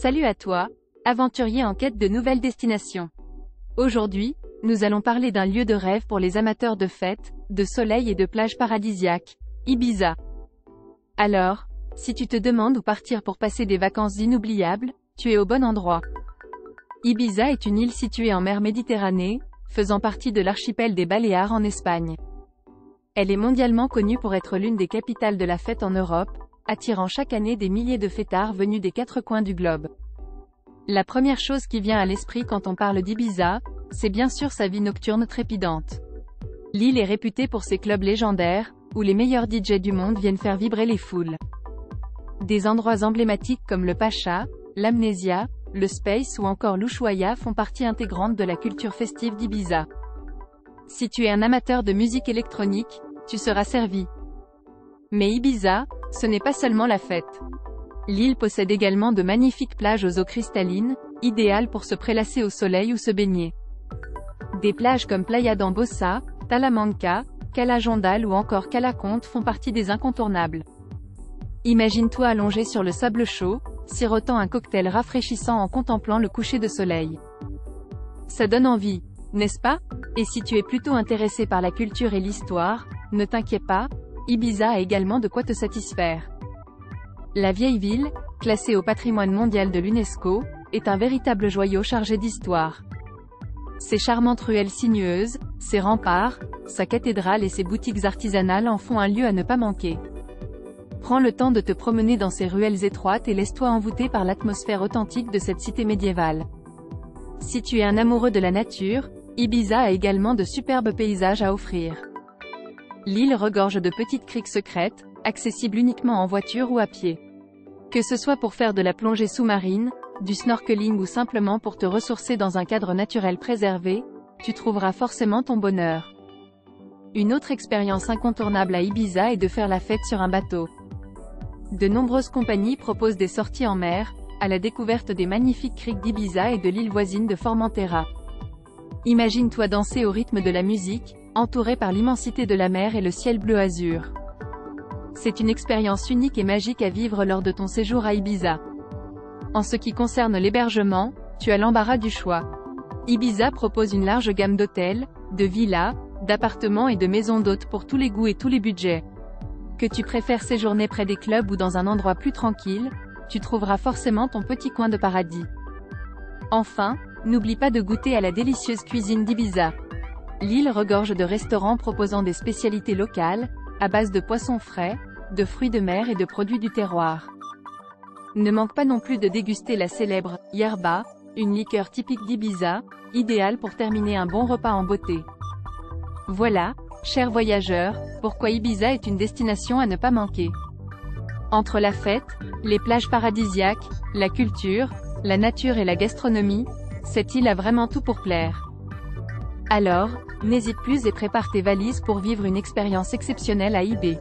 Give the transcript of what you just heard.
Salut à toi, aventurier en quête de nouvelles destinations. Aujourd'hui, nous allons parler d'un lieu de rêve pour les amateurs de fêtes, de soleil et de plages paradisiaques, Ibiza. Alors, si tu te demandes où partir pour passer des vacances inoubliables, tu es au bon endroit. Ibiza est une île située en mer Méditerranée, faisant partie de l'archipel des Baléares en Espagne. Elle est mondialement connue pour être l'une des capitales de la fête en Europe, attirant chaque année des milliers de fêtards venus des quatre coins du globe. La première chose qui vient à l'esprit quand on parle d'Ibiza, c'est bien sûr sa vie nocturne trépidante. L'île est réputée pour ses clubs légendaires, où les meilleurs DJ du monde viennent faire vibrer les foules. Des endroits emblématiques comme le Pacha, l'Amnesia, le Space ou encore l'Ushuaïa font partie intégrante de la culture festive d'Ibiza. Si tu es un amateur de musique électronique, tu seras servi. Mais Ibiza, ce n'est pas seulement la fête. L'île possède également de magnifiques plages aux eaux cristallines, idéales pour se prélasser au soleil ou se baigner. Des plages comme Playa d'Ambossa, Talamanca, Cala Jondal ou encore Cala Conte font partie des incontournables. Imagine-toi allongé sur le sable chaud, sirotant un cocktail rafraîchissant en contemplant le coucher de soleil. Ça donne envie, n'est-ce pas? Et si tu es plutôt intéressé par la culture et l'histoire, ne t'inquiète pas, Ibiza a également de quoi te satisfaire. La vieille ville, classée au patrimoine mondial de l'UNESCO, est un véritable joyau chargé d'histoire. Ses charmantes ruelles sinueuses, ses remparts, sa cathédrale et ses boutiques artisanales en font un lieu à ne pas manquer. Prends le temps de te promener dans ces ruelles étroites et laisse-toi envoûter par l'atmosphère authentique de cette cité médiévale. Si tu es un amoureux de la nature, Ibiza a également de superbes paysages à offrir. L'île regorge de petites criques secrètes, accessibles uniquement en voiture ou à pied. Que ce soit pour faire de la plongée sous-marine, du snorkeling ou simplement pour te ressourcer dans un cadre naturel préservé, tu trouveras forcément ton bonheur. Une autre expérience incontournable à Ibiza est de faire la fête sur un bateau. De nombreuses compagnies proposent des sorties en mer, à la découverte des magnifiques criques d'Ibiza et de l'île voisine de Formentera. Imagine-toi danser au rythme de la musique, entouré par l'immensité de la mer et le ciel bleu azur. C'est une expérience unique et magique à vivre lors de ton séjour à Ibiza. En ce qui concerne l'hébergement, tu as l'embarras du choix. Ibiza propose une large gamme d'hôtels, de villas, d'appartements et de maisons d'hôtes pour tous les goûts et tous les budgets. Que tu préfères séjourner près des clubs ou dans un endroit plus tranquille, tu trouveras forcément ton petit coin de paradis. Enfin, n'oublie pas de goûter à la délicieuse cuisine d'Ibiza. L'île regorge de restaurants proposant des spécialités locales, à base de poissons frais, de fruits de mer et de produits du terroir. Ne manque pas non plus de déguster la célèbre yerba, une liqueur typique d'Ibiza, idéale pour terminer un bon repas en beauté. Voilà, chers voyageurs, pourquoi Ibiza est une destination à ne pas manquer. Entre la fête, les plages paradisiaques, la culture, la nature et la gastronomie, cette île a vraiment tout pour plaire. Alors, n'hésite plus et prépare tes valises pour vivre une expérience exceptionnelle à Ibiza.